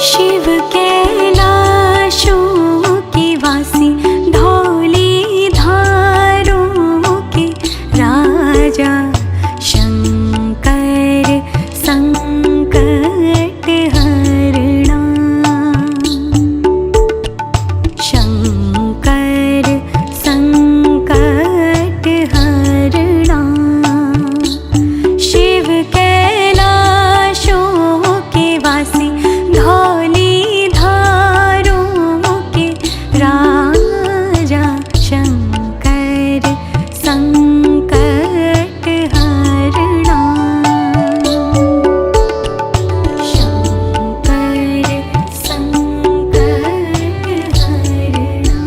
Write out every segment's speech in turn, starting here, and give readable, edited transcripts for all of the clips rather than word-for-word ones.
शिव कैलाशों के वासी, धौली धारों के राजा, शंकर संकट हरणा। शंकर संकट हरणा। शिव कैलाशों के वासी, धौली धारों के राजा, शंकर संकट हरणा। शंकर संकट हरणा।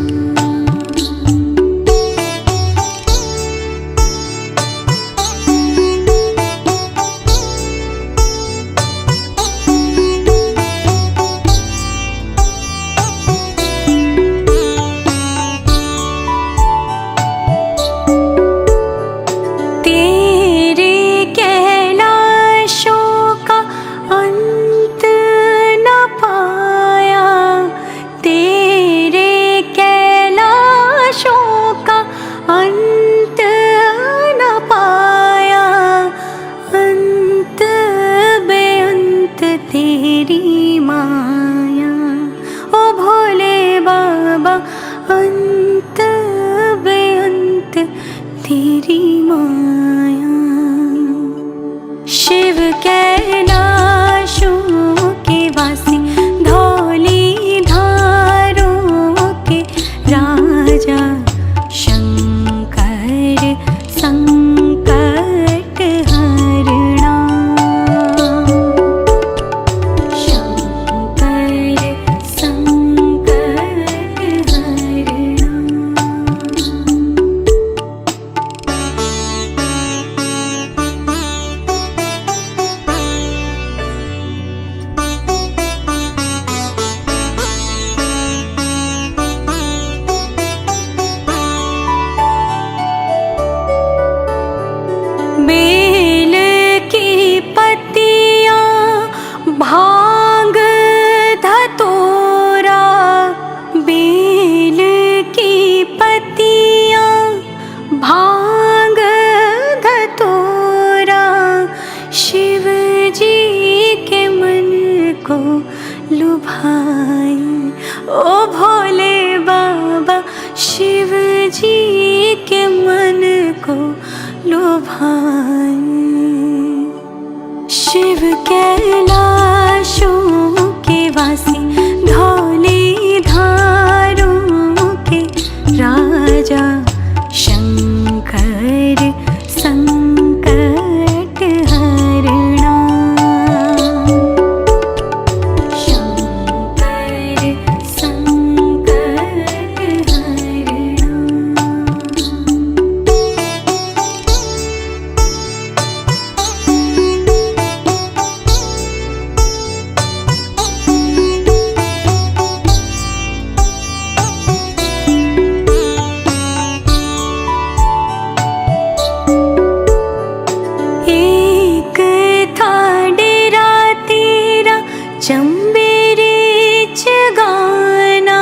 तेरे कैलाशों का अंत न पाया, तेरे कैलाशों का अंत न पाया। अंत बेअंत तेरी माया, ओ भोले बाबा, अंत बेअंत तेरी माया। शिव कैलाशों के वासी, धौली धारों के राजा, शंकर संकट हरणा। शंकर संकट हरणा। बेल की पत्तियां, भांग धतूरा। बेल की पत्तियां, भांग धतूरा। शिव जी के मन को लुभाए, ओ भोले बाबा, शिव जी के मन को लुभाए। शिव कैलाशों के वासी, धौली धारों के राजा, शंकर संकट हरणा। शंकर संकट हरणा। एक था डेरा तेरा, चंबेरे चगाना।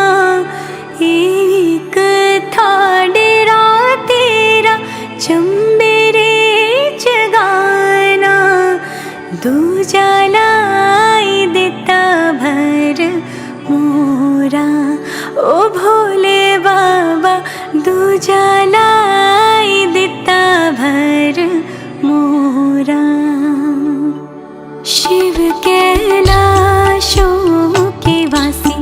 एक था डेरा तेरा, चंबेरे चगाना। दूजा लाई देता भर मोरा, ओ भोले बाबा, दूजा लाई देता भर मोरा। शिव कैलाशों के वासी,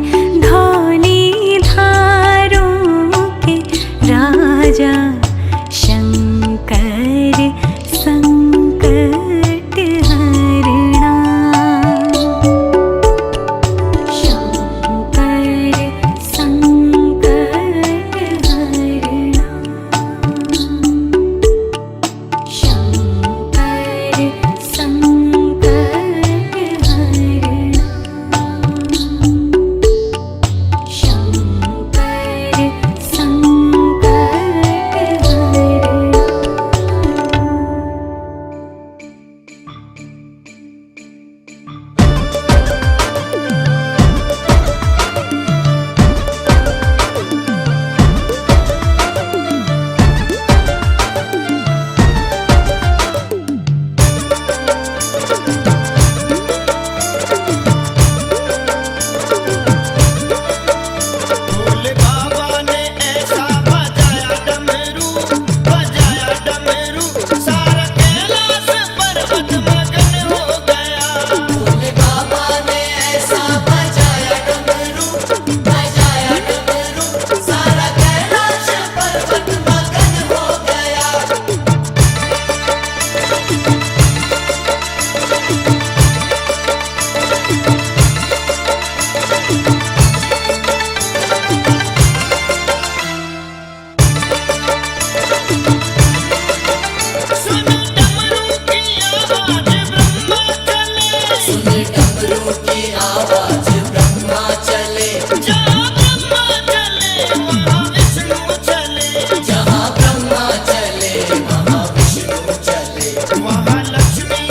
की आवाज ब्रह्मा चले, जहाँ ब्रह्मा चले वहाँ विष्णु चले, जहाँ ब्रह्मा चले वहाँ विष्णु चले। वहाँ लक्ष्मी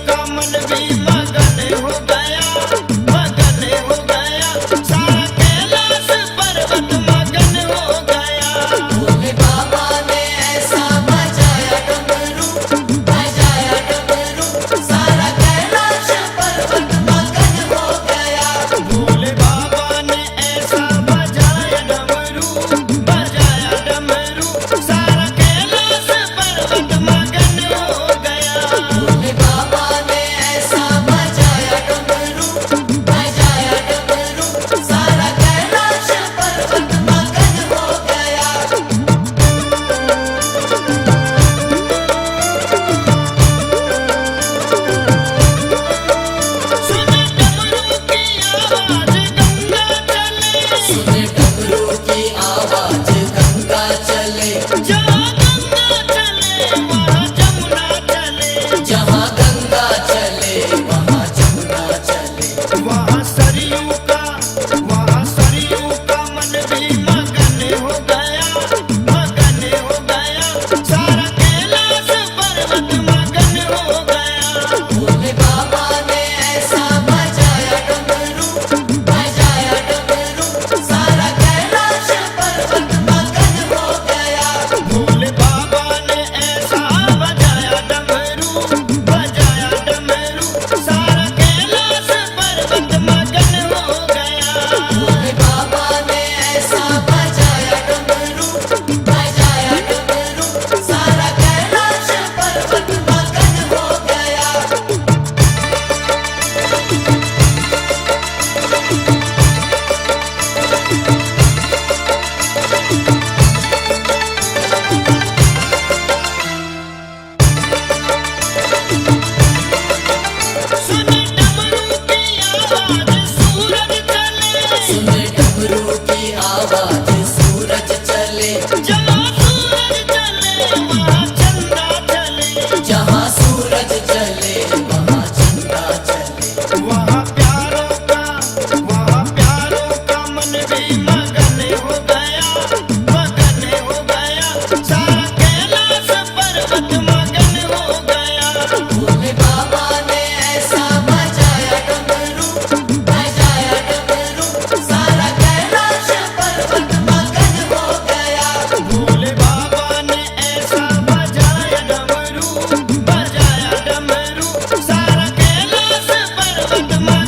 का मन भी मगन हो गया, मगन हो गया। सारा कैलाश पर्वत मगन हो गया। भोले बाबा ने ऐसा बजाया डमरू, बजाया डमरू, सारा कैलाश पर्वत मगन हो गया। भोले बाबा ने ऐसा बजाया डमरू, बजाया डमरू, सारा कैलाश पर्वत मगन हो गया। भोले बाबा ने ऐसा बजाया डमरू, बजाया डमरू, सारा कैलाश पर्वत मगन हो गया। सुने डमरू की आवाज गंगा चले, सुने डमरू की आवाज गंगा चले, जहाँ गंगा चले वहाँ जमुना चले, जहाँ गंगा चले वहाँ जमुना चले। वहाँ सरयू का मन भी मगन हो गया, मगन हो गया। सारा कैलाश पर्वत मगन हो गया। भोले बाबा ने ऐसा बजाया डमरू, बजाया डमरू, सारा कैलाश पर्वत मगन हो गया। भोले बाबा ने ऐसा बजाया डमरू, बजाया डमरू, सारा कैलाश पर्वत मगन हो गया। भोले बाबा ने ऐसा बजाया डमरू, बजाया डमरू, सारा कैलाश पर्वत मगन हो गया। सुने डमरू की आवाज सूरज चले, सुने डमरू की आवाज सूरज चले, जहाँ सूरज चले वहाँ चंदा चले, जहाँ सूरज चले वहाँ चंदा चले। वहाँ प्यारों का मन भी मगन हो गया, मगन हो गया। सारा कैलाश पर्वत मगन हो गया। भोले बाबा ने ऐसा बजाया डमरू, बजाया डमरू, सारा कैलाश पर्वत मगन हो गया। भोले बाबा ने ऐसा बजाया डमरू, बजाया डमरू, सारा कैलाश पर्वत मगन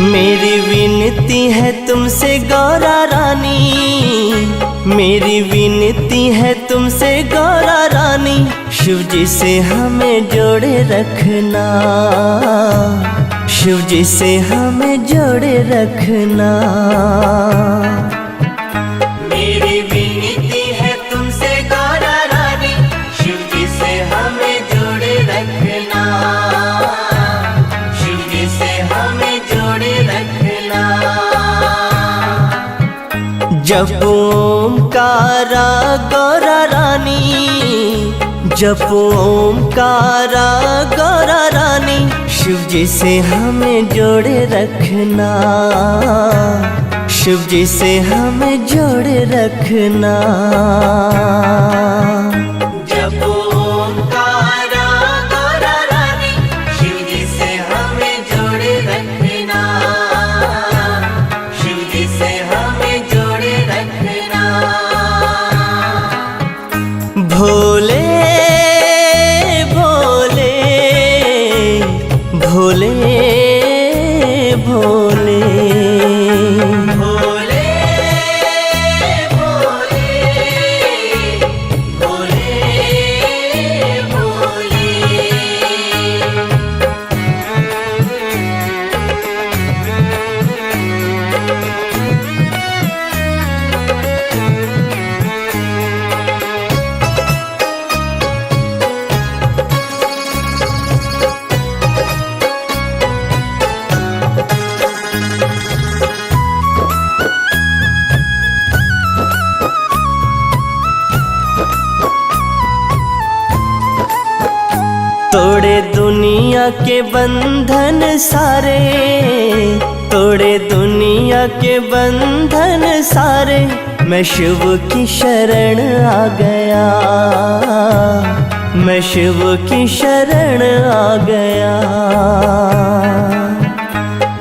मेरी विनती है तुमसे गौरा रानी, मेरी विनती है तुमसे गौरा रानी, शिव जी से हमें जोड़े रखना, शिव जी से हमें जोड़े रखना। मेरी विनती है तुमसे गौरा रानी, शिव जी से हमें जोड़े रखना, शिव जी से हमें जोड़े रखना। जप ओंकारा गौरा रानी, जप ओंकारा गौरा रानी, शिव जी से हमें जोड़े रखना, शिव जी से हमें जोड़े रखना। जप ओंकारा गौरा रानी, शिव जी से हमें जोड़े रखना, शिव जी से हमें जोड़े रखना। भोले भोले भोले भोले भोले भोले भोले भोले। तोड़े दुनिया के बंधन सारे, तोड़े दुनिया के बंधन सारे, मैं शिव की शरण आ गया, मैं शिव की शरण आ गया।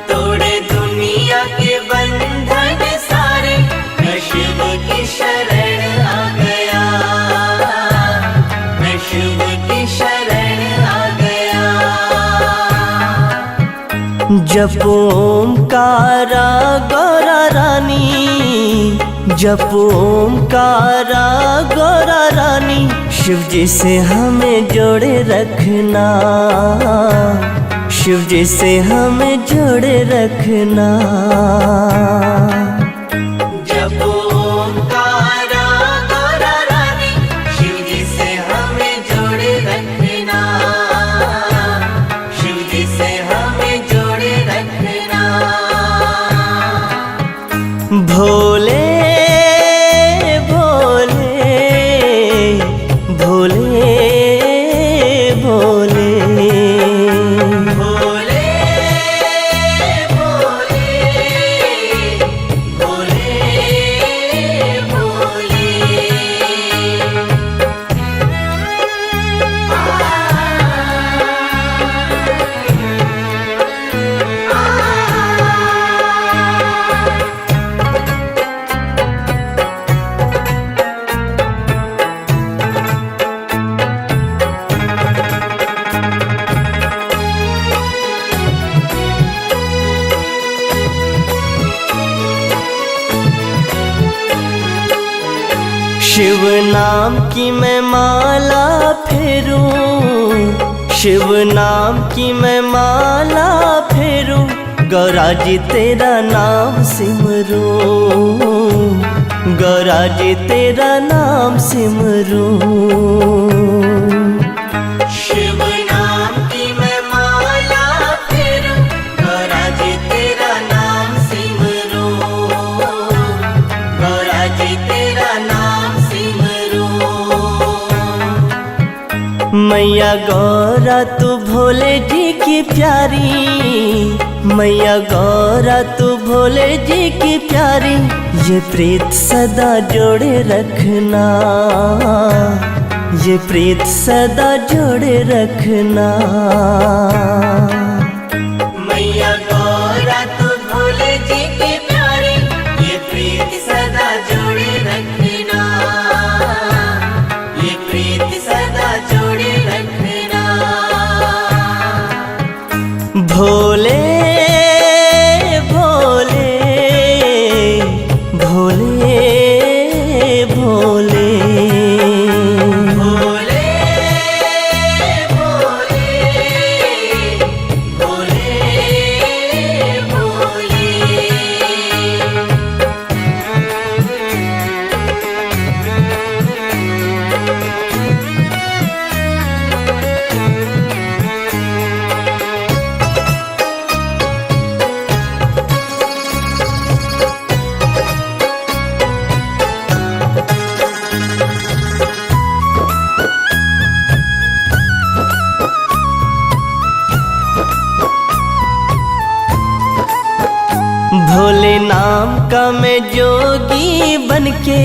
तोड़े दुनिया के बंधन सारे, मैं शिव की शरण आ गया, मैं शिव की शरण आ गया। जप ओंकारा गौरा रानी, जप ओंकारा गौरा रानी, शिव जी से हमें जोड़े रखना, शिव जी से हमें जोड़े रखना। जप ओंकारा गौरा रानी, शिव जी से हमें जोड़े रखना, शिव जी से हमें जोड़े रखना। भोले भोले भोले भोले भोले भोले भोले भोले। शिव नाम की मैं माला फेरूं, शिव नाम की मैं माला फेरूं, गौरा जी तेरा नाम सिमरूं, गौरा जी तेरा नाम सिमरूं। शिव नाम की मैं माला फेरूं, गौरा जी तेरा नाम सिमरूं, गौरा जी तेरा नाम सिमरूं। मैया गौरा तू भोले जी की प्यारी, मैया गौरा तू भोले जी की प्यारी, ये प्रीत सदा जोड़े रखना, ये प्रीत सदा जोड़े रखना। मैया गौरा तू भोले जी की प्यारी, ये प्रीत सदा जोड़े रखना, ये प्रीत सदा जोड़े रखना। भोले का मैं जोगी बनके,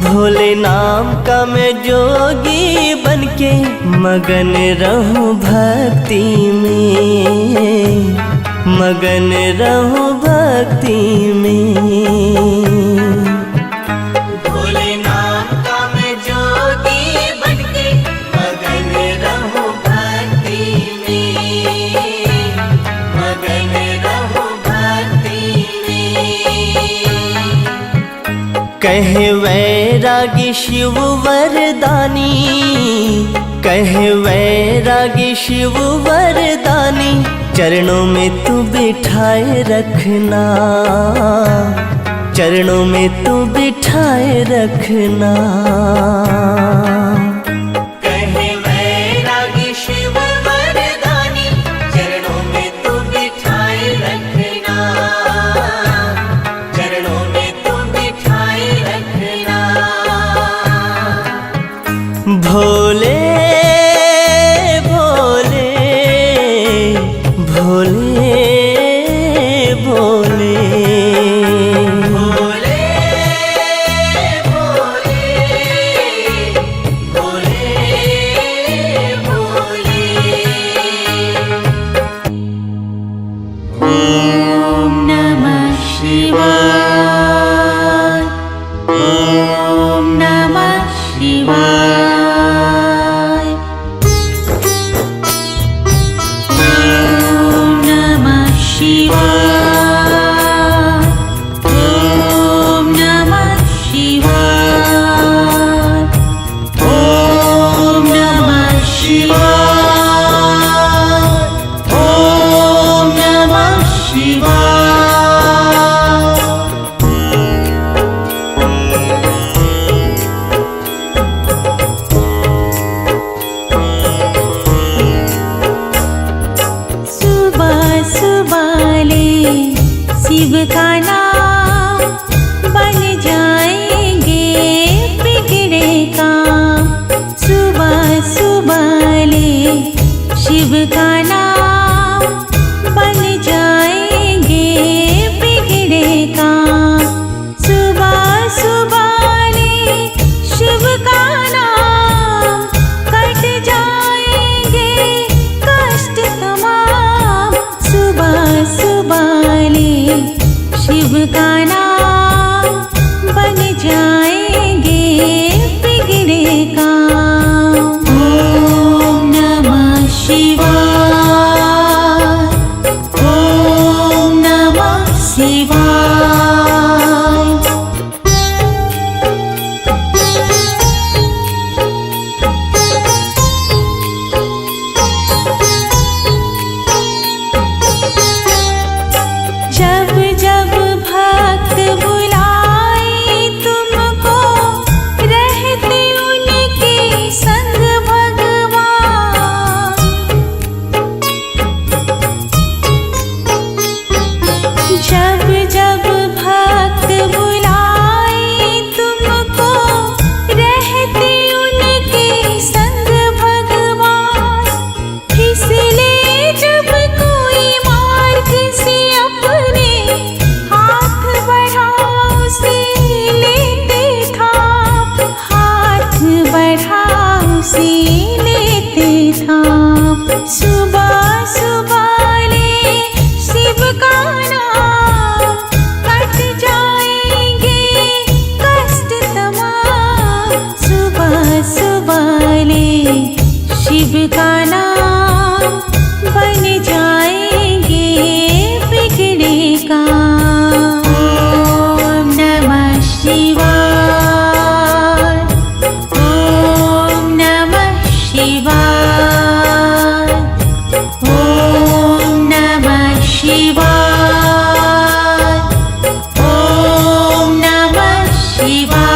भोले नाम का मैं जोगी बनके मगन रहूं भक्ति में, मगन रहूं भक्ति में। भोले नाम का मैं जोगी बनके मगन रहूं भक्ति में, मगन रहूं भक्ति में। कहे वैरागी शिव वरदानी, कहे वैरागी शिव वरदानी, चरणों में तू बिठाए रखना, चरणों में तू बिठाए रखना। कहे वैरागी शिव वरदानी, चरणों में तू बिठाए रखना, चरणों में तू बिठाए रखना। भोले भोले भोले भोले भोले भोले भोले भोले। ॐ नमः शिवाय, ॐ नमः शिवाय, ॐ नमः शिवाय, ॐ नमः शिवाय, ॐ नमः शिवाय, ॐ नमः शिवाय। सुबह सुबह ले शिव का नाम, बन जाएंगे बिगड़े काम। सुबह सुबह ले शिव का नाम, बन जाएंगे बिगड़े काम। सुबह सुबह ले शिव का नाम, कट जाएंगे कष्ट तमाम। सुबह सुबह ले शिव का नाम, बन जाएंगे बिगड़े काम। ॐ नमः शिवाय, ॐ नमः शिवाय। जब जब भक्त बुलाए तुमको, रहते उनके संग भगवान। जब जब भक्त बुलाए तुमको, रहते उनके संग भगवान। फिसले जब कोई मार्ग से अपने, हाथ बढ़ाओ से लेते थाप, हाथ बढ़ाओ से लेते थाप। सुबह सुबह ले शिव का नाम, कट जाएंगे कष्ट तमाम। सुबह सुबह ले शिव का नाम, बन जाएंगे बिगड़े काम। ॐ नमः शिवाय, ॐ नमः शिवाय, ॐ नमः शिवाय, ॐ नमः शिवाय।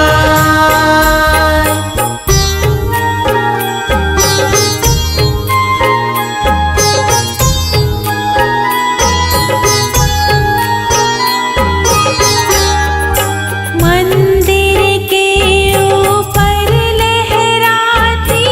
मंदिर के ऊपर लहराती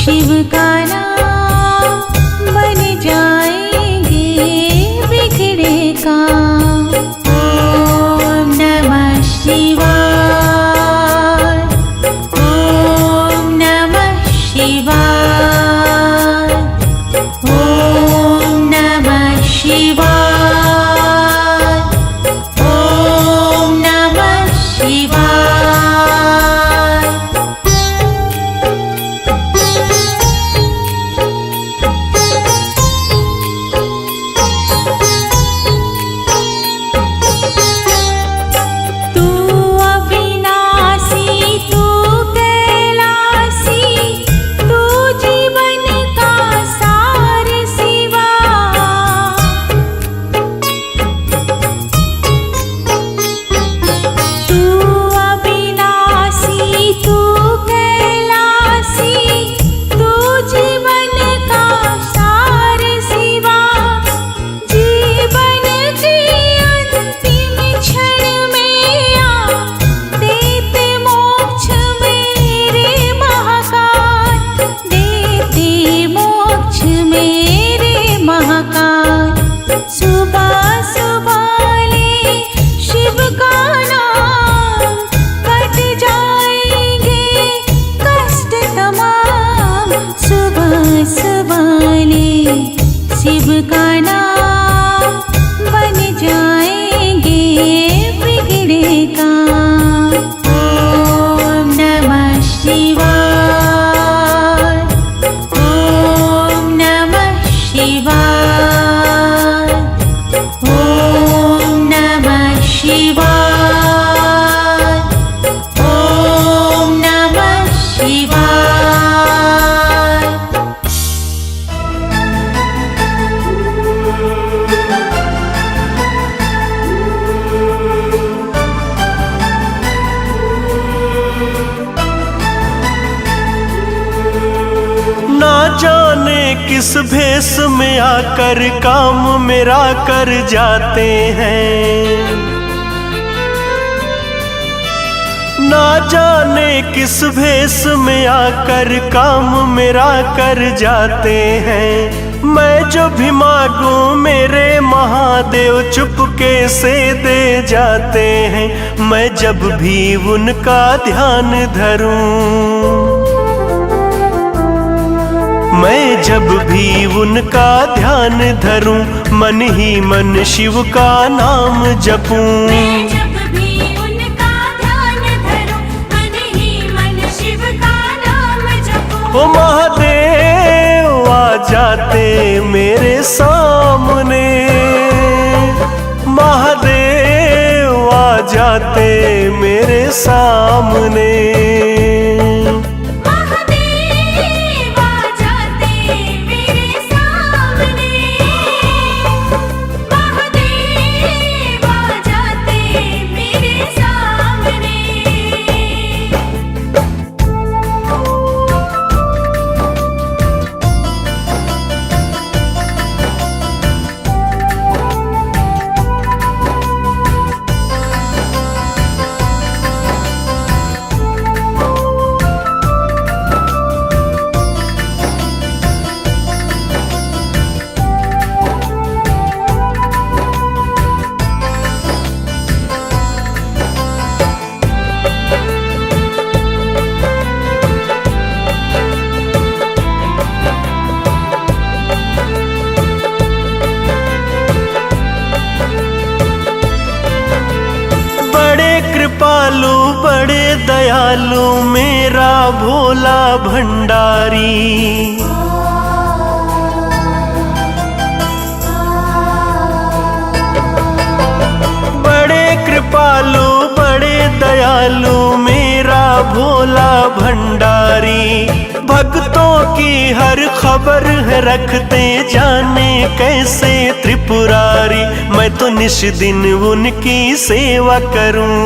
शिव का नाम बन जाएंगे बिगड़े काम। ओम नमः शिवाय, ओम नमः शिवाय, ओम नमः शिवाय, ओम नमः शिवाय। तू अविनाशी, तू कैलासी, तू जीवन का सार शिवा। तू अविनाशी, तू कैलासी, तू जीवन का सार शिवा। जीवन की अंतिम क्षण में आ देते मोक्ष मेरे महाकाल, देते मोक्ष मेरे महाकाल। सुबह सुबह ले शिव का नाम, कट जाएंगे कष्ट तमाम। सुबह सुबह ले शिव का नाम, बन जाएंगे बिगड़े काम। ओम नमः शिवाय, ओम नमः शिवाय, ओम नमः शिवाय, ओम नमः शिवाय। ना जाने किस भेष में आकर काम मेरा कर जाते हैं। ना जाने किस भेष में आकर काम मेरा कर जाते हैं। मैं जो भी मांगूं मेरे महादेव चुपके से दे जाते हैं। मैं जब भी उनका ध्यान धरूं, मैं जब भी उनका ध्यान धरूं, मन ही मन शिव का नाम जपूं। मैं जब भी उनका ध्यान धरूं, मन ही मन शिव का नाम जपूं। ओ महादेव आ जाते मेरे सामने, महादेव आ जाते मेरे सामने। महादेव आ जाते मेरे सामने, महादेव आ जाते मेरे सामने। कृपालु बड़े दयालु मेरा भोला भंडारी। बड़े कृपालु बड़े दयालु मेरा भोला भंडारी। भक्तों की हर खबर है रखते जाने कैसे त्रिपुरारी। मैं तो निश दिन उनकी सेवा करूं,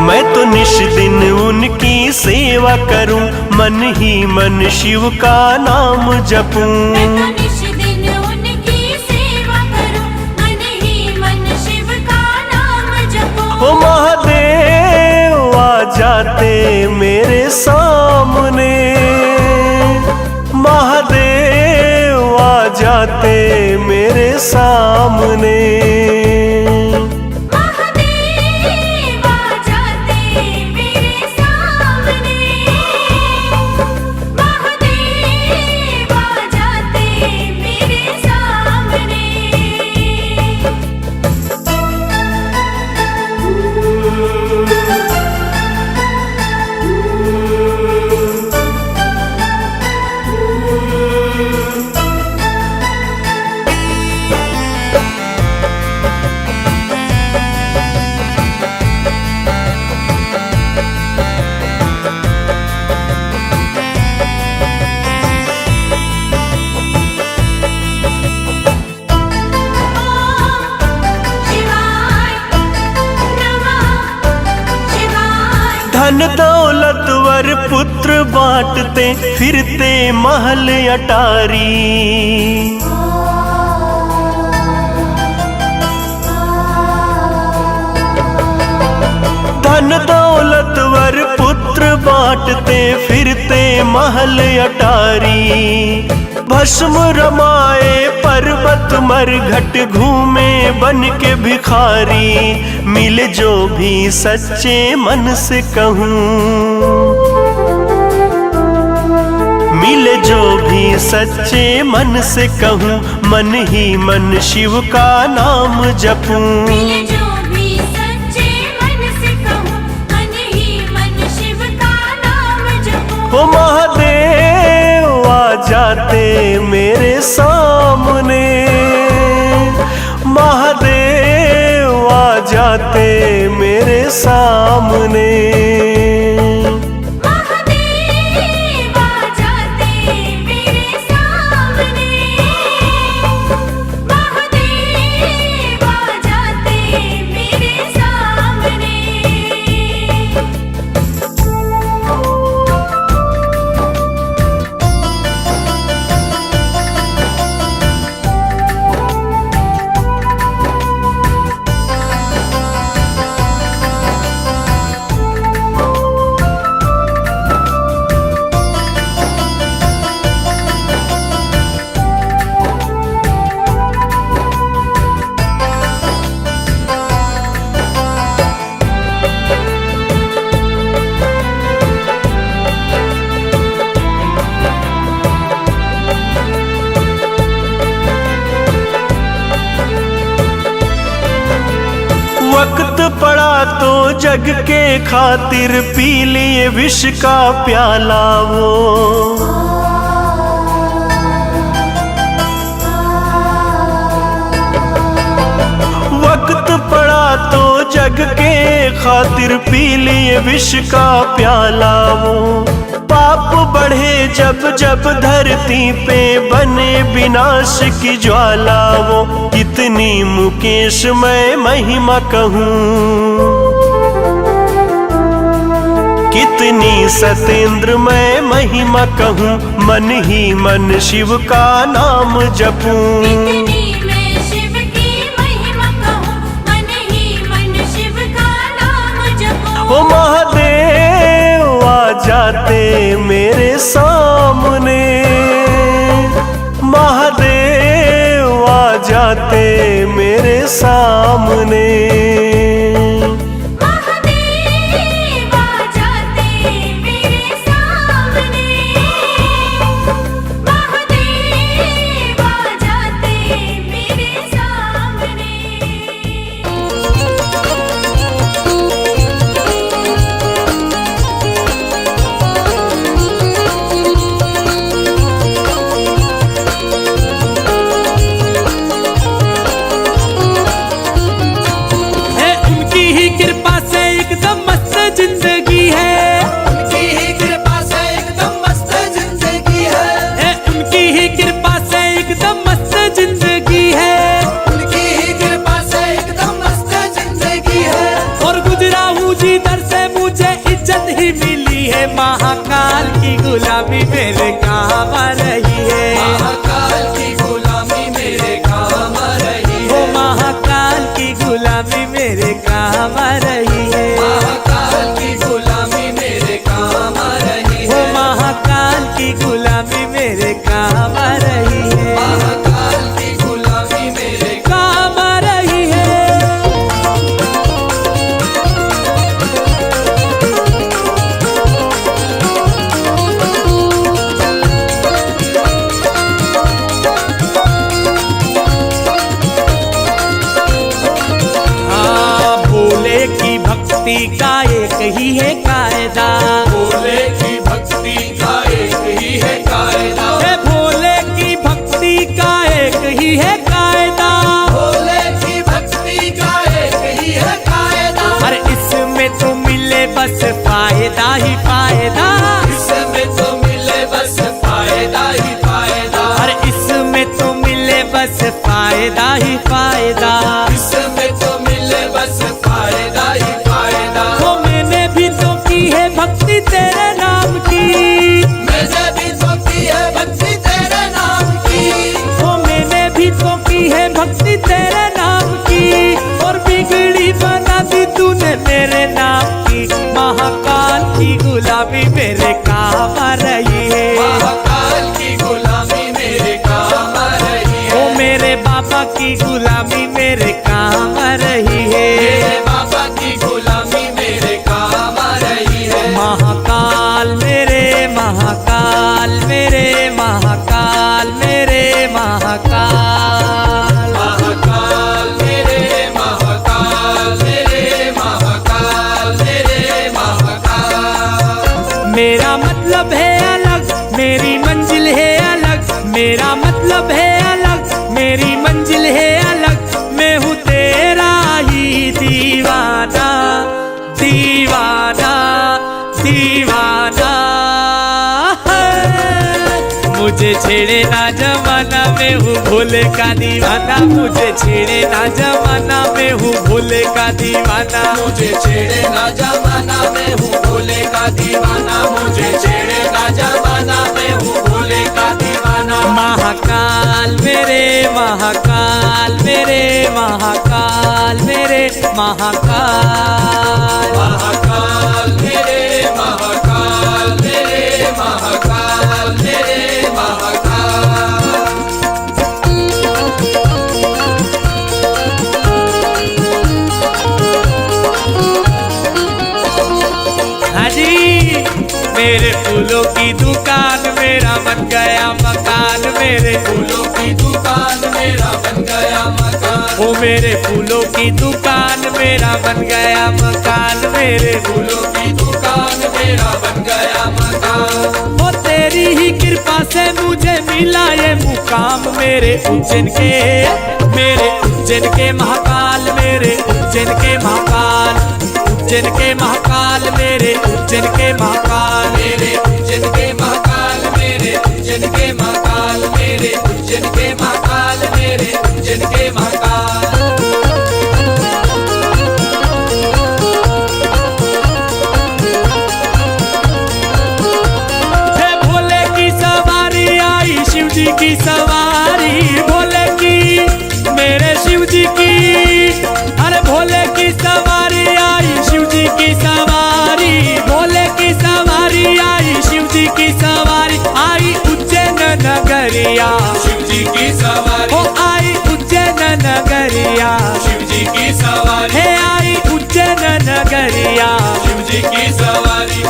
मैं तो निश दिन उनकी सेवा करूं। मन ही मन शिव का नाम जपूं। मैं तो निश दिन उनकी सेवा करूं, मन ही मन शिव का नाम जपूं। ओ महादेव आ जाते मेरे सामने, महादेव आ जाते मेरे सामने। महादेव आ जाते मेरे सामने, महादेव आ जाते मेरे सामने। धन दौलतवर पुत्र बांटते फिरते महल अटारी। धन दौलतवर पुत्र बांटते फिरते महल अटारी। भस्म रमाए पर्वत मरघट घूमे बन के भिखारी। मिले जो भी सच्चे मन से कहूँ, मिले जो भी सच्चे मन से कहूँ, मन ही मन शिव का नाम जपूं। मिले जो भी सच्चे मन से कहूँ, मन ही मन शिव का नाम जपूं। ओ महादेव आ जाते मेरे सामने, महादेव आ जाते मेरे सामने। महादेव आ जाते मेरे सामने, महादेव आ जाते मेरे सामने। वक्त पड़ा तो जग के खातिर पी लिए विष का प्याला वो। वक्त पड़ा तो जग के खातिर पी लिए विष का प्याला वो। पाप बढ़े जब जब धरती पे बने विनाश की ज्वाला वो। कितनी मुकेश मैं महिमा कहूँ, कितनी सतेंद्र मैं महिमा कहूँ, मन ही मन शिव का नाम जपूं। कितनी मैं शिव की महिमा कहूँ, मन ही मन शिव का नाम जपूं। ओ महादेव आ जाते मेरे सामने, महादेव आ जाते मेरे सामने। महादेव आ जाते मेरे सामने, महादेव आ जाते मेरे सामने। कृपा से एकदम मस्त जिंदगी है, उनकी ही कृपा से एकदम मस्त जिंदगी है। उनकी ही कृपा से एकदम मस्त जिंदगी है, उनकी ही कृपा से एकदम मस्त जिंदगी है। और गुजरा हूँ जिधर से मुझे इज्जत ही मिली है। महाकाल की गुलामी मेरे काम आ रही है, महाकाल की गुलामी मेरे काम आ रही है। वो महाकाल की गुलामी मेरे काम आ रही है। महाकाल की गुलामी भक्ति का एक ही है कायदा, भोले की भक्ति का एक ही है कायदा, हे भोले की भक्ति का एक ही है कायदा, भोले की भक्ति का एक ही है कायदा। अरे इसमें तो मिले बस फायदा ही फायदा, इसमें तो मिले बस फायदा ही फायदा, अरे इसमें तो मिले बस फायदा ही फायदा। इसमें तो मिले बस फायदा ही फायदा। तो मैंने भी तो की है भक्ति तेरे नाम की, मैंने भी तो की है भक्ति तेरे नाम की, तो मैंने भी तो की है भक्ति तेरे नाम की, और बिगड़ी बना दी तूने मेरे नाम की। महाकाल की गुलामी मेरे काम आ रही है, महाकाल की गुलामी मेरे काम आ रही है, ओ मेरे बाबा की गुलामी मेरे काम आ रही है, मेरे बाबा की गुलामी मेरे काम आ रही है। महाकाल मेरे महाकाल मेरे महाकाल मेरे महाकाल। महाकाल मेरे महाकाल मेरे महाकाल मेरे महाकाल। मेरा मतलब है अलग, मेरी मंजिल है अलग, मेरा मतलब है अलग, मेरी मंजिल है अलग। मैं हूँ तेरा ही दीवाना, दीवाना दीवाना है। मुझे छेड़े ना जमाना, मैं हूँ भोले का दीवाना, मुझे छेड़े ना जमाना, मैं हूँ भोले का दीवाना। मुझे छेड़े ना जमाना, मैं हूँ भोले का दीवाना, मुझे छेड़े ना जमाना, मैं हूँ भोले का दीवाना। महाकाल मेरे महाकाल मेरे महाकाल मेरे महाकाल। महाकाल मेरे महाकाल मेरे महाकाल मेरे महाकाल। हाँ जी, मेरे फूलों की दुकान मेरा बन गया मकान, मेरे फूलों की दुकान मेरा बन गया मकान, ओ मेरे फूलों की दुकान मेरा बन गया मकान, मेरे फूलों की दुकान मेरा बन गया मकान। ओ तेरी ही कृपा से मुझे मिला ये मुकाम, मेरे उज्जैन के महाकाल, मेरे उज्जैन के महाकाल, उज्जैन के महाकाल, मेरे उज्जैन के महाकाल, मेरे उज्जैन के महाकाल, मेरे उज्जैन के महाकाल, मेरे उज्जैन के महाकाल, मेरे उज्जैन के महाकाल। हे भोले की सवारी आई, शिव जी की सवारी, भोले की मेरे शिव जी की, अरे भोले की सवारी आई, शिव जी की सवारी, भोले की सवारी आई, शिव जी की सवारी आई उज्जैन नगरिया, शिव जी की सवारी, ओ आई उज्जैन नगरिया, शिव जी की सवारी, हे आई उज्जैन नगरिया। शिव जी की सवारी।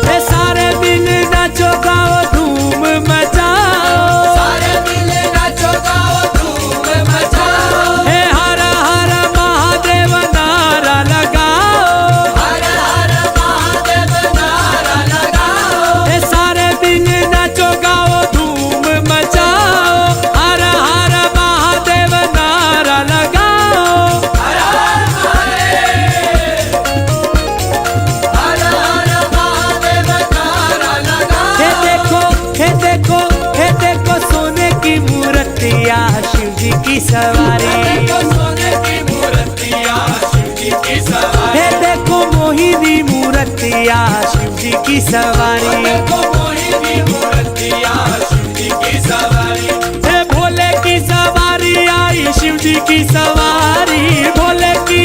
हे सारे दिन नाचो गाओ धूम मचाओ, सारे मिले नाचो गाओ धूम मचाओ, हे हर हर महादेव नारा लगाओ, हर हर महादेव नारा लगाओ। हे सारे दिन नाचो गाओ धूम मचाओ, हर हर महादेव नारा लगाओ। हर हर महादेव, हर हर महादेव नारा लगाओ। हे देखो हे देखो हे देखो सोने की मूर्तियाँ, शिव जी की सवारी, देखो सोने की मूर्तियाँ, शिव जी की सवारी, हे देखो मोहिनी मूर्तियाँ, शिव जी की सवारी, देखो मोहिनी मूर्तियाँ, शिव जी की सवारी। हे भोले की सवारी आई, शिव जी की सवारी, भोले की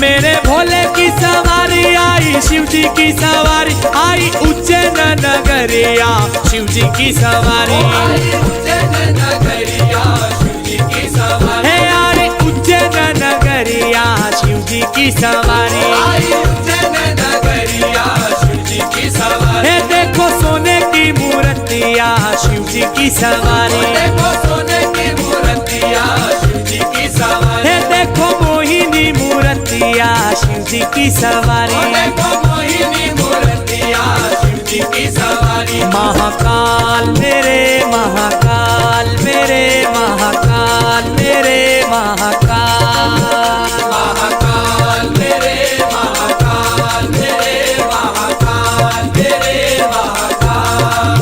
मेरे भोले की सवारी आई, शिव जी की सवारी आई उज्जैन नगरी। नगरिया शिव जी की सवारी। आई उज्जैन नगरिया शिव जी की सवारी। हे यारे उज्जैन नगरिया शिव जी की सवारी। आई उज्जैन नगरिया शिव जी की सवारी। हे देखो सोने की मूर्तिया शिव जी की सवारी। देखो सोने की मूर्तिया शिव जी की सवारी। हे देखो मोहिनी मूर्तिया शिव जी की सवारी। देखो मोहिनी मूर्तिया शिव जी की सवारी। महाकाल मेरे महाकाल मेरे महाकाल मेरे महाकाल। महाकाल मेरे महाकाल मेरे महाकाल मेरे महाकाल।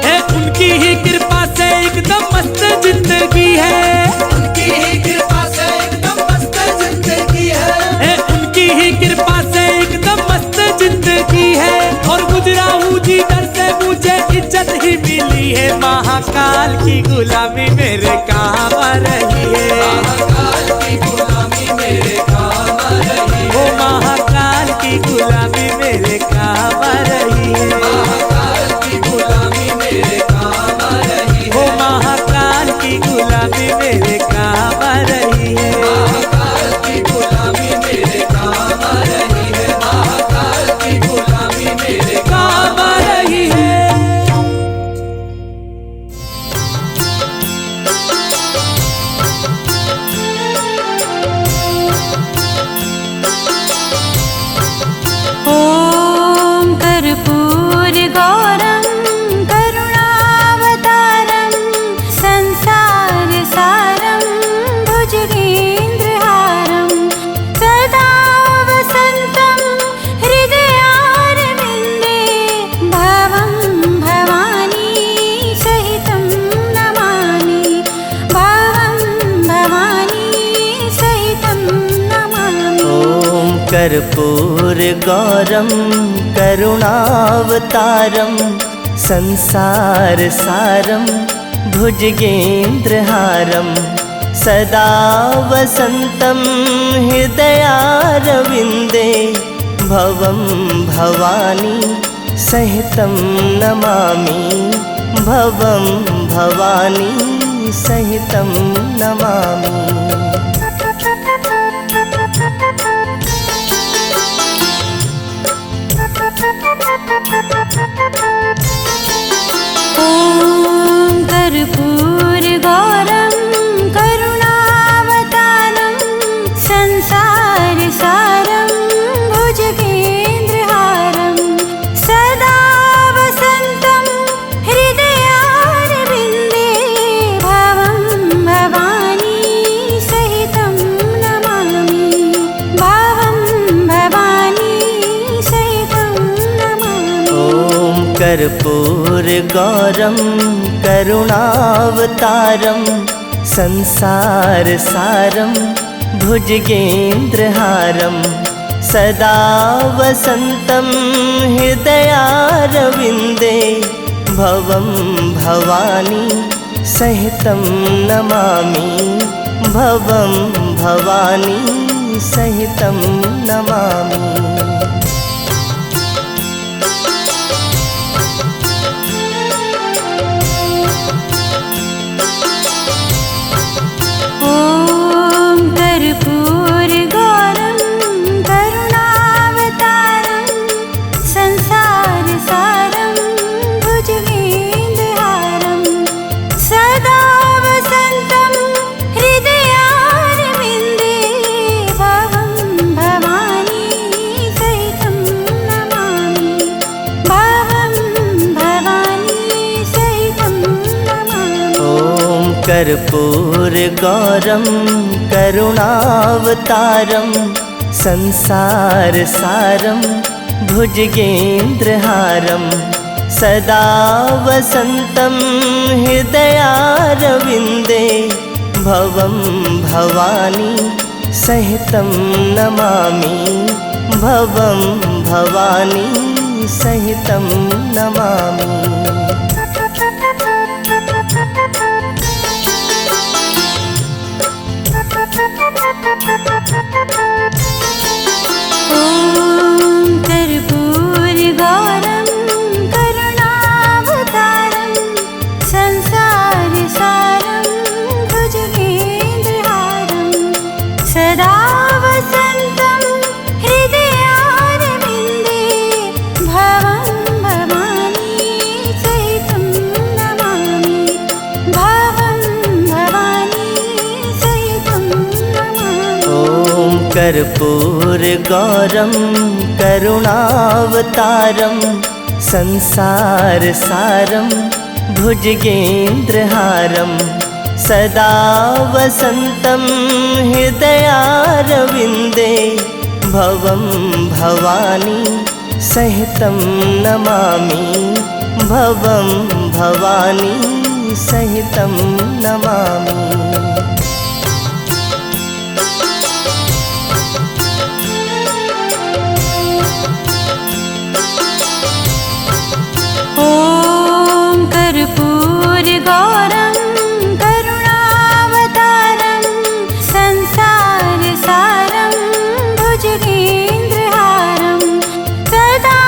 है उनकी ही कृपा से एकदम मस्त जिंदगी है। उनकी ही कृपा से एकदम मस्त जिंदगी है। उनकी ही कृपा से एकदम मस्त जिंदगी है। और गुजरा हूँ जी दर से मुझे इज्जत ही मिली है। महाकाल की गुलामी मेरे काम आ रही है। महाकाल की गुलामी मेरे काम आ रही है। ओ महाकाल की गुलामी मेरे काम आ रही है। महाकाल की गुलामी मेरे काम आ रही है। ओ महाकाल की गुलामी मेरे काम आ रही है। महाकाल की गुलामी मेरे काम आ रही है। महाकाल की गुलामी मेरे काम आ रही है। ॐ कर्पूर गौरं करुणावतारं संसार सारं भुजगेन्द्रहारं सदा वसन्तं हृदयारविन्दे भवं भवानी सहितं नमामि। भवं भवानी सहितं नमामि। ॐ कर्पूर गौरं करुणावतारं संसार सारं भुजगेन्द्रहारं सदा वसन्तं हृदयारविन्दे भवं भवानी सहितं नमामि। भवं भवानी सहितं नमामि। ॐ कर्पूर गौरं करुणावतारं संसार सारं भुजगेन्द्रहारं सदा वसन्तं हृदयारविन्दे भवं भवानी सहितं नमामि। भवं भवानी सहितं नमामि। ॐ कर्पूर गौरं करुणावतारं संसार सारं भुजगेन्द्रहारं सदा वसन्तं हृदयारविन्दे भवं भवानी सहितं नमामि। भवं भवानी सहितं नमामि। ॐ कर्पूर गौरं करुणावतारं संसार सारं भुजगेन्द्रहारं सदा वसन्तं हृदयारविन्दे भवं भवानी सहितं नमामि। भवं भवानी सहितं नमामि। ॐ कर्पूर गौरं करुणावतारं संसार सारं भुजगेन्द्रहारं सदा वसन्तं हृदयारविन्दे भवं भवानी सहितं नमामि। भवं भवानी सहितं नमामि। ॐ कर्पूर गौरं करुणावतारं कर्पूर गौरम करुणावतारम संसार सारम भुजगेन्द्रहारम सदा वसन्तं हृदयारविन्दे भवं भवानी सहितं नमामि भवं भवानी सहितं नमामि। ॐ कर्पूर गौरं करुणावतारं संसार सारं भुजगेन्द्रहारं सदा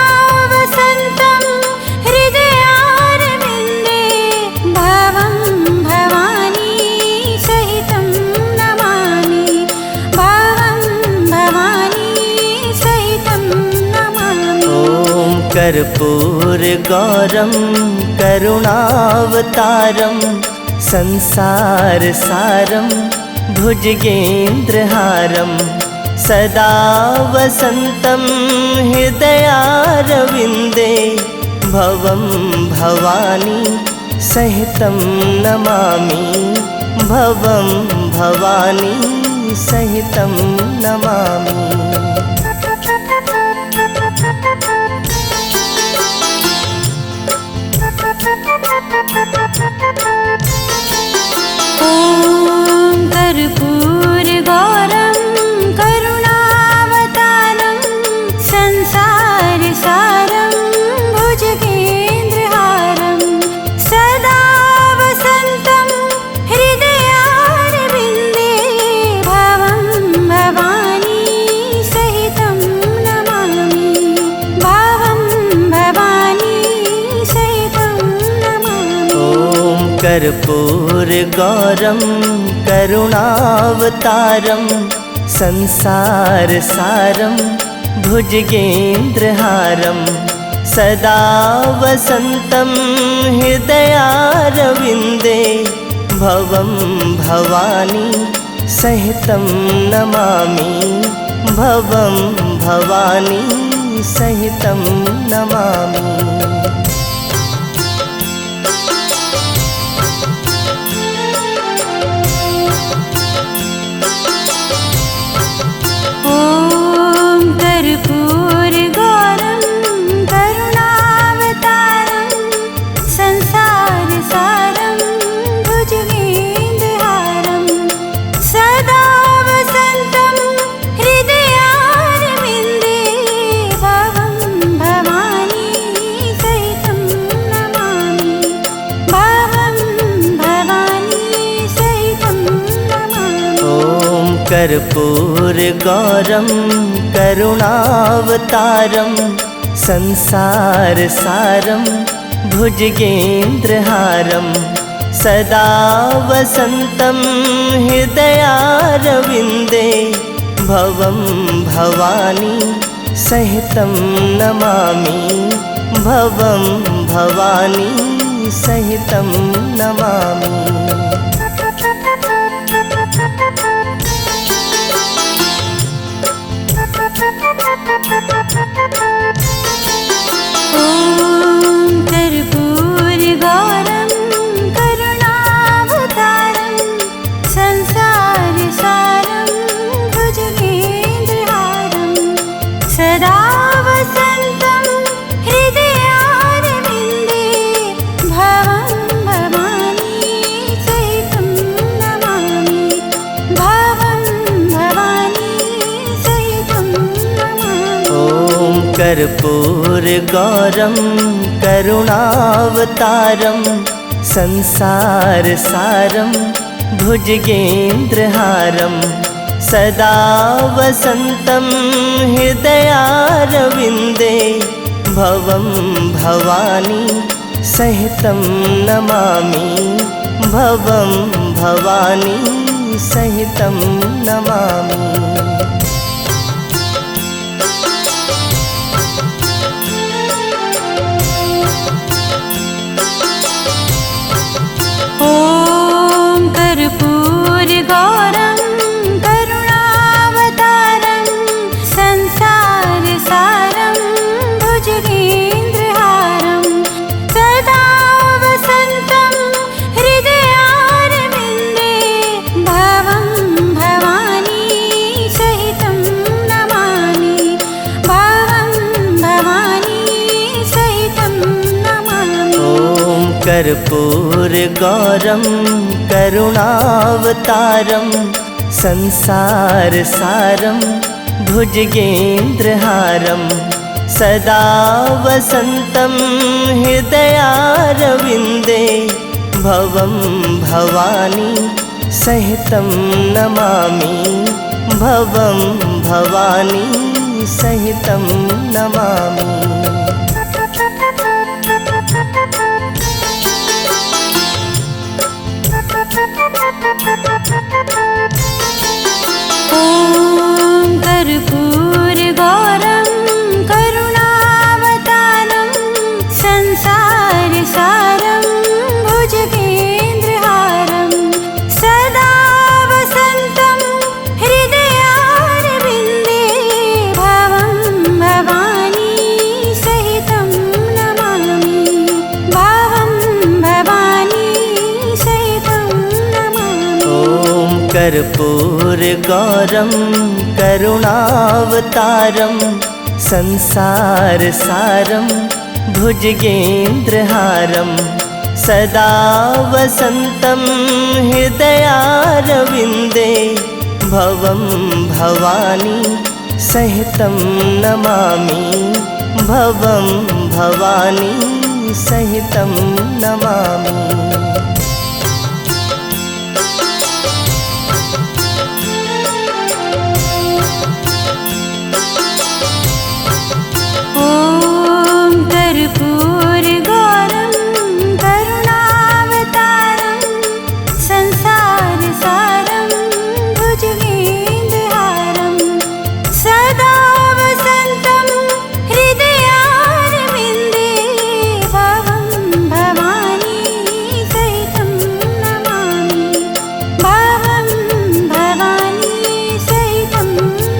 वसन्तं हृदयारविन्दे भवं भवानी सहितं नमामि भवं भवानी सहितं नमामि। ॐ कर्पूर गौरम करुणावतारम संसार सारम भुजगेन्द्रहारम सदा वसन्तं हृदयारविन्दे भवं भवानी सहितं नमामि भवं भवानी सहितं नमामि। ॐ कर्पूर गौरं करुणावतारं संसार सारं भुजगेन्द्रहारं सदा वसन्तं हृदयारविन्दे भवं भवानी सहितं नमामि भवं भवानी सहितं नमामि। ॐ कर्पूर गौरम करुणावतारम संसार सारम भुजगेन्द्रहारम सदा वसन्तं हृदयारविन्दे भवं भवानी सहितं नमामि भवं भवानी सहितं नमामि। ॐ कर्पूर गौरं करुणावतारं संसार सारं भुजगेन्द्रहारं सदा वसन्तं हृदयारविन्दे भवं भवानी सहितं नमामि भवं भवानी सहितं नमामि। ॐ कर्पूर गौरम करुणावतारम संसार सारम भुजगेन्द्रहारम सदा वसन्तं हृदयारविन्दे भवं भवानी सहितं नमामि भवं भवानी सहितं नमामि। ॐ कर्पूर गौरं करुणावतारं संसार सारं भुजगेन्द्रहारं सदा वसन्तं हृदयारविन्दे भवं भवानी सहितं नमामि भवं भवानी सहितं नमामि। ॐ कर्पूर गौरम करुणावतारम संसार सारम भुजगेन्द्रहारम सदा वसन्तं हृदयारविन्दे भवं भवानी सहितं नमामि भवं भवानी सहितं नमामि। ॐ कर्पूर गौरं करुणावतारं कर्पूर गौरम करुणावतारम संसार सारम भुजगेन्द्रहारम सदा वसन्तं हृदयारविन्दे भवं भवानी सहितं नमामि भवं भवानी सहितं नमामि। ॐ कर्पूर गौरं करुणावतारं संसार सारं भुजगेन्द्रहारं सदा वसन्तं हृदयारविन्दे भवं भवानी सहितं नमामि भवं भवानी सहितं नमामि। ॐ कर्पूर गौरम करुणावतारम संसार सारम भुजगेन्द्रहारम सदा वसन्तं हृदयारविन्दे भवं भवानी सहितं नमामि भवं भवानी सहितं नमामि। ॐ कर्पूर गौरं करुणावतारं संसार सारं भुजगेन्द्रहारं सदा वसन्तं हृदयारविन्दे भवं भवानी सहितं नमामि भवं भवानी सहितं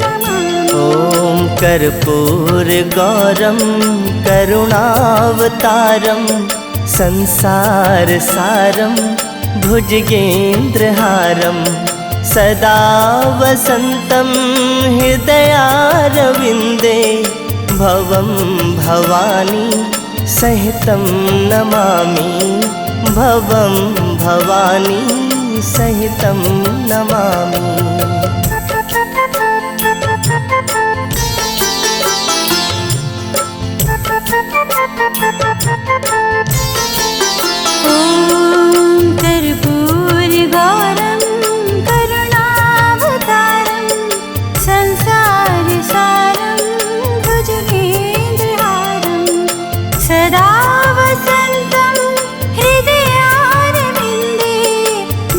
नमामि। ॐ कर्पूर गौरम करुणावतारम संसार सारम भुजगेन्द्रहारम सदा वसन्तं हृदयारविन्दे भवं भवानी सहितं नमामि भवं भवानी सहितं नमामि। ॐ कर्पूर गौरं करुणावतारं संसार सारं भुजगेन्द्रहारं सदा वसन्तं हृदयारविन्दे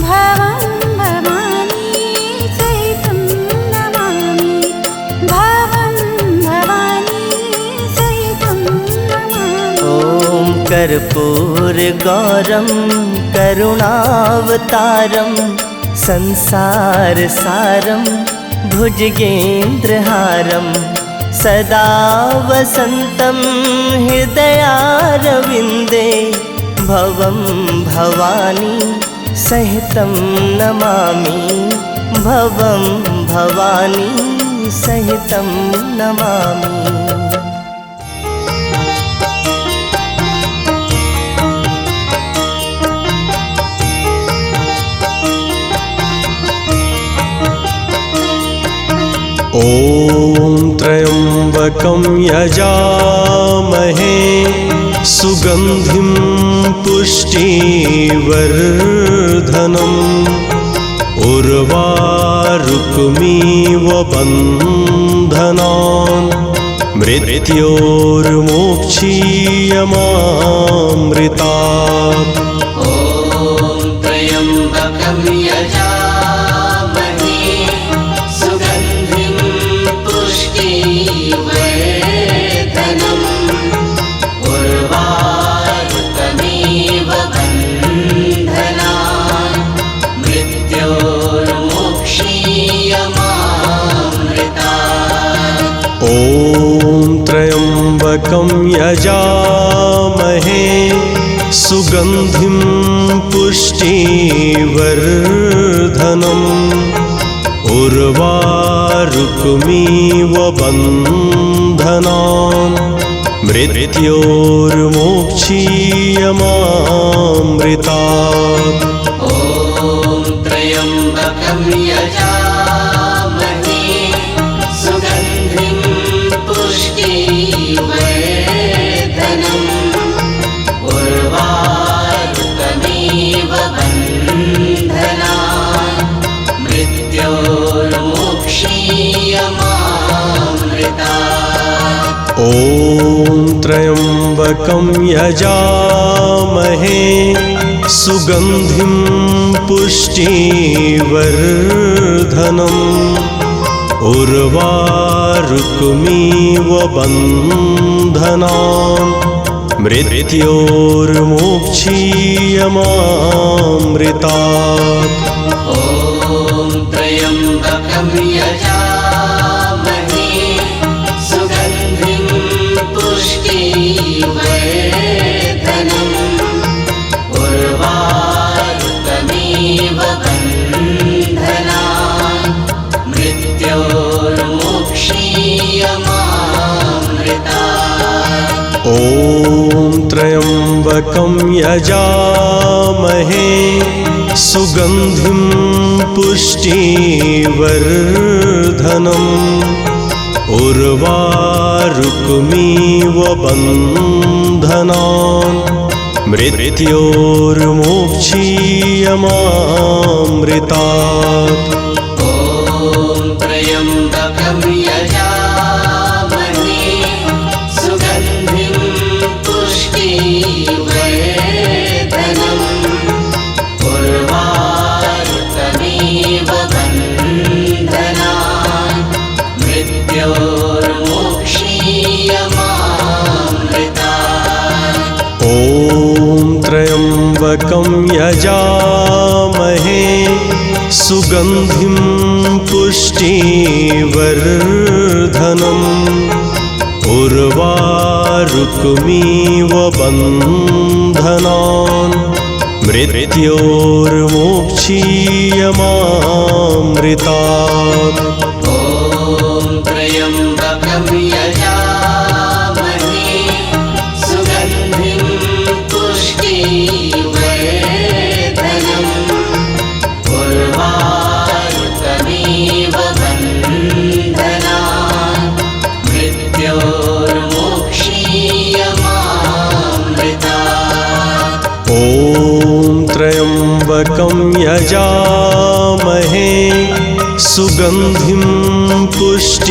भवं भवानी सहितं नमामि भवं भवानी सहितं नमामि। ॐ कर्पूर गौरम करुणावतारम संसार सारम भुजगेन्द्रहारम सदा वसन्तं हृदयारविन्दे भवं भवानी सहितं नमामि भवं भवानी सहितं नमामि। ॐ त्र्यम्बकं यजामहे सुगन्धिं पुष्टिवर्धनम् उर्वारुकमिव बन्धनान् मृत्योर्मोक्षीयमामृतात्। ॐ त्र्यम्बकं यजामहे सुगन्धिं पुष्टिवर्धनम् उर्वारुकमिव बन्धनान् मृत्योर्मोक्षीयमामृतात्। ॐ त्र्यम्बकं यजामहे सुगन्धिं पुष्टिवर्धनम् उर्वारुकमिव बन्धनान् मृत्योर्मोक्षीयमामृतात्। ॐ त्र्यम्बकं यजामहे सुगन्धिं पुष्टिवर्धनम् उर्वारुकमेव बन्धनान् मृत्योर्मोक्षीयमामृतात्। ॐ त्र्यम्बकं यजामहे सुगन्धिं पुष्टिवर्धनम् उर्वारुकमिव बन्धनान् मृत्योर्मोक्षीयमामृतात्। ॐ त्र्यम्बकं यजामहे सुगन्धिं पुष्टिवर्धनम् उर्वारुकमेव बन्धनान् मृत्योर्मोक्षीयमामृतात्। ॐ त्र्यम्बकं यजामहे सुगन्धिं पुष्टिवर्धनम् उर्वारुकमिव बन्धनान् मृत्योर्मोक्षीयमामृतात्। ॐ त्र्यम्बकं यजामहे सुगन्धिं पुष्टिवर्धनम् उर्वारुकमेव बन्धनान् मृत्योर्मोक्षीयमामृतात्। ॐ त्र्यम्बकं यजामहे सुगन्धिं पुष्टिवर्धनम् उर्वारुकमिव बन्धनान् मृत्योर्मोक्षीयमामृतात्। ॐ त्र्यम्बकं यजामहे सुगन्धिं पुष्टिवर्धनम् उर्वारुकमेव बन्धनान् मृत्योर्मोक्षीयमामृतात्। ॐ त्र्यम्बकं यजामहे सुगन्धिं पुष्टिवर्धनम्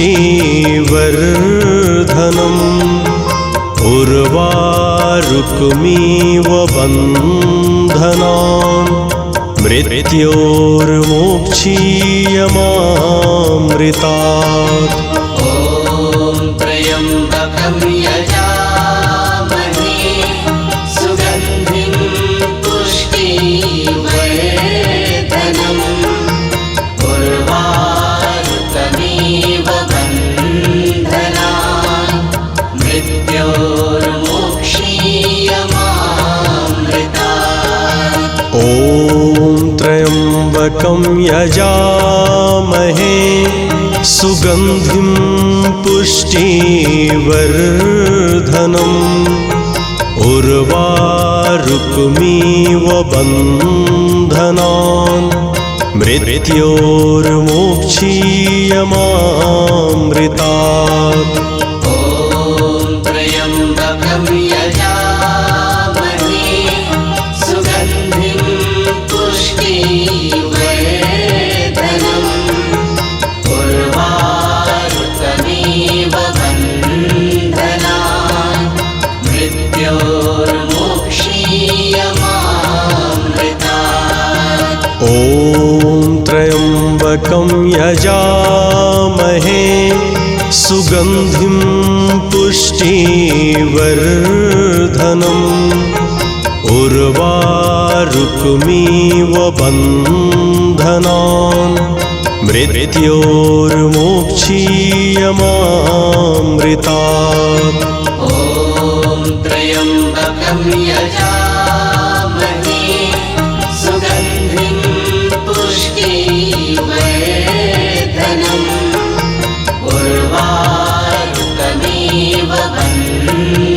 उर्वारुकमिव बन्धनान् मृत्योर्मोक्षीयमामृतात्। ॐ त्र्यम्बकं यजामहे सुगन्धिं पुष्टिवर्धनम् उर्वारुकमेव बन्धनान् मृत्योर्मोक्षीयमामृतात्। ॐ त्र्यम्बकं यजामहे सुगन्धिं पुष्टिवर्धनम् उर्वारुकमिव बन्धनान् मृत्योर्मोक्षीयमामृतात्। ॐ त्र्यम्बकं यजामहे सुगन्धिं पुष्टिवर्धनम् उर्वारुकमेव बन्धनान् मृत्योर्मोक्षीयमामृतात्। ॐ त्र्यम्बकं यजामहे सुगन्धिं पुष्टिवर्धनम् उर्वारुकमिव बन्धनान् मृत्योर्मोक्षीयमामृतात्। ॐ त्र्यम्बकं यजामहे सुगन्धिं पुष्टिवर्धनम् उर्वारुकमेव बन्धनान्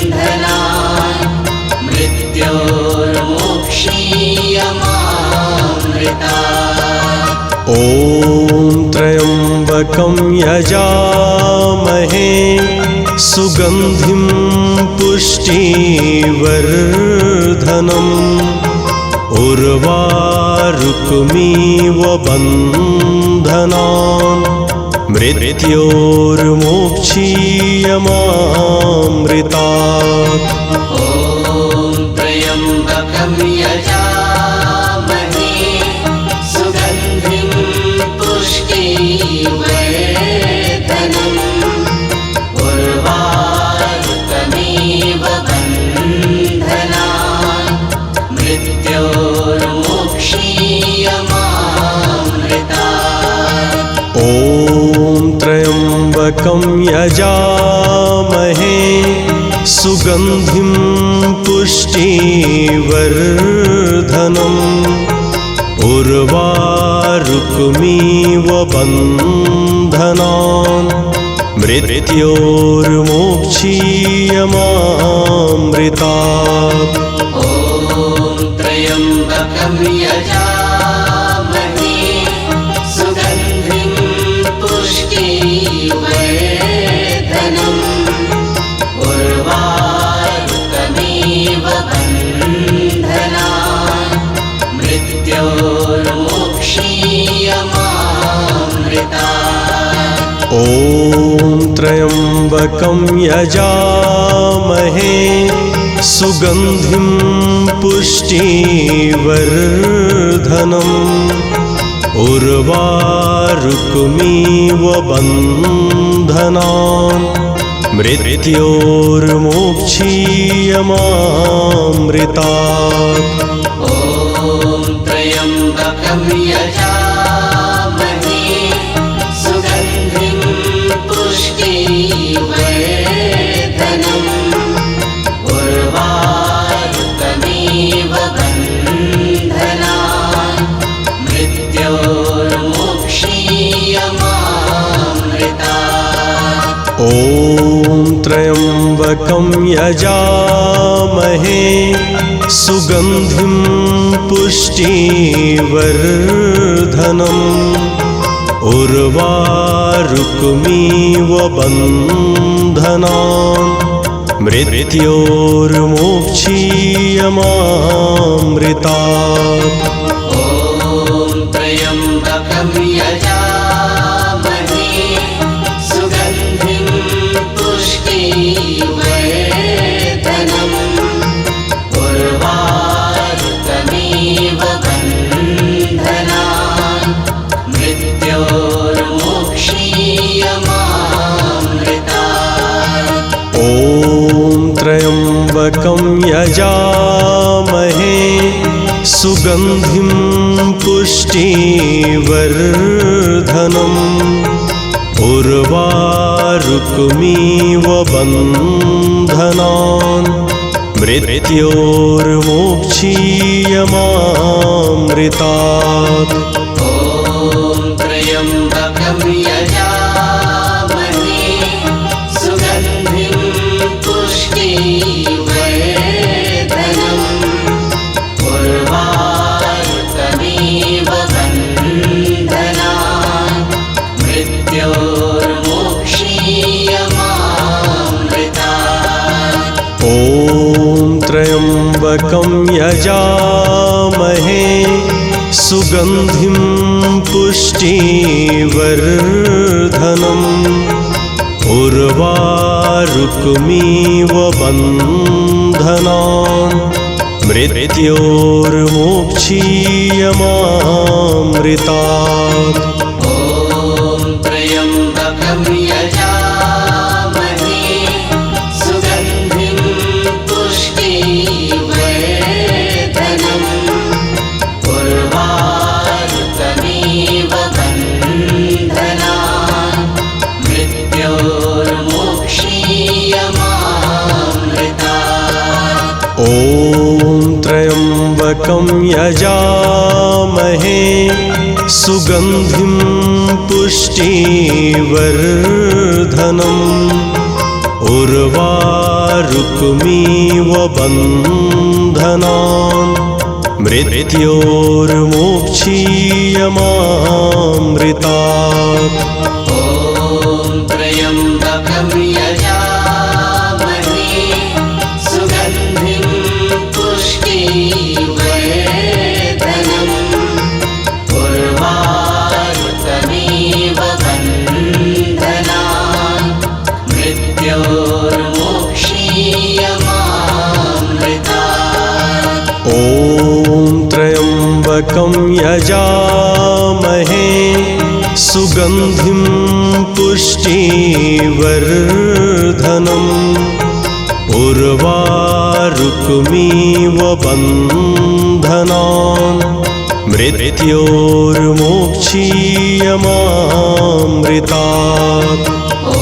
ॐ त्र्यम्बकं यजामहे सुगन्धिं पुष्टिवर्धनम् उर्वारुकमिव बन्धनान् मृत्योर्मोक्षीयमामृतात्। ॐ त्र्यम्बकं यजामहे सुगन्धिं पुष्टिवर्धनम् उर्वारुकमिव बन्धनान् मृत्योर्मोक्षीयमामृतात्। ॐ त्र्यम्बकं यजामहे सुगन्धिं पुष्टिवर्धनम् उर्वारुकमिव बन्धनान् मृत्योर्मोक्षीयमामृतात्। ॐ त्र्यम्बकं यजामहे सुगन्धिं पुष्टिवर्धनम् उर्वारुकमिव बन्धनान् मृत्योर्मोक्षीयमामृतात्। ॐ त्र्यम्बकं यजामहे सुगन्धिं पुष्टिवर्धनम् उर्वारुकमिव बन्धनान् मृत्योर्मोक्षीयमामृतात्। ॐ त्र्यम्बकं यजामहे सुगन्धिं पुष्टिवर्धनम् उर्वारुकमिव बन्धनान् मृत्योर्मोक्षीयमामृतात्। ॐ त्र्यम्बकं यजामहे सुगन्धिं पुष्टिवर्धनम् उर्वारुकमिव बन्धनान् मृत्योर्मोक्षीयमामृतात्। ॐ त्र्यम्बकं यजामहे सुगन्धिं पुष्टिवर्धनम् उर्वारुकमिव बन्धनान् मृत्योर्मोक्षीयमामृतात्। ॐ त्र्यम्बकं यजामहे सुगन्धिं पुष्टिवर्धनम् उर्वारुकमिव बन्धनान् मृत्योर्मोक्षीयमामृतात्। ॐ त्र्यम्बकं यजामहे सुगन्धिं पुष्टिवर्धनम् उर्वारुकमिव बन्धनान् मृत्योर्मोक्षीयमामृतात्। ॐ त्र्यम्बकं यजामहे सुगन्धिं पुष्टिवर्धनम् उर्वारुकमिव बन्धनान् मृत्योर्मोक्षीयमामृतात्। ॐ त्र्यम्बकं यजामहे सुगन्धिं पुष्टिवर्धनम् उर्वारुकमिव बन्धनान् मृत्योर्मोक्षीयमामृतात्। ॐ त्र्यम्बकं यजामहे सुगन्धिं पुष्टिवर्धनम् उर्वारुकमिव बन्धनान् मृत्योर्मोक्षीयमामृतात्। त्र्यम्बकं यजामहे सुगन्धिं पुष्टिवर्धनम् उर्वारुकमिव बन्धनान् मृत्योर्मोक्षीयमामृतात्। ॐ त्र्यम्बकं यजामहे सुगन्धिं पुष्टिवर्धनम् उर्वारुकमिव बन्धनान् मृत्योर्मोक्षीयमामृतात्। ॐ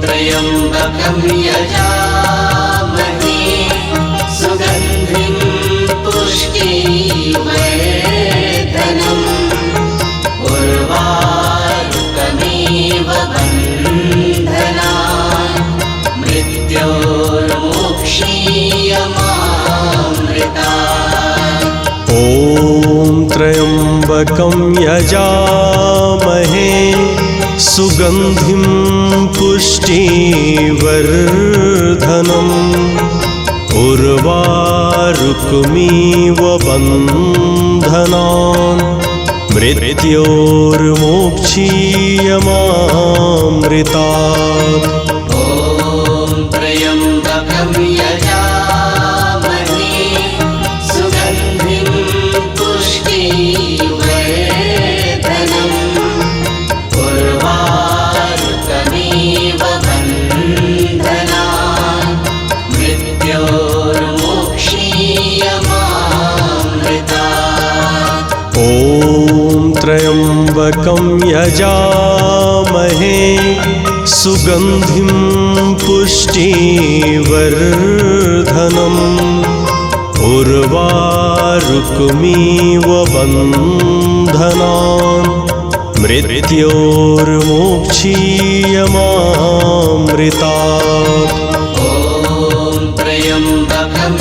त्र्यम्बकं यजामहे सुगन्धिं पुष्टिवर्धनम् उर्वारुकमिव बन्धनान् मृत्योर्मोक्षीयमामृतात्। ॐ त्र्यम्बकं यजामहे सुगन्धिं पुष्टिवर्धनम् उर्वारुकमिव बन्धनान् मृत्योर्मोक्षीयमामृतात्। ॐ त्र्यम्बकं यजामहे सुगन्धिं पुष्टिवर्धनम् उर्वारुकमिव बन्धनान् मृत्योर्मोक्षीयमामृतात्। ॐ त्र्यम्बकं यजामहे सुगन्धिं पुष्टिवर्धनम् उर्वारुकमिव बन्धनान् मृत्योर्मोक्षीयमामृतात्। ॐ त्र्यम्बकं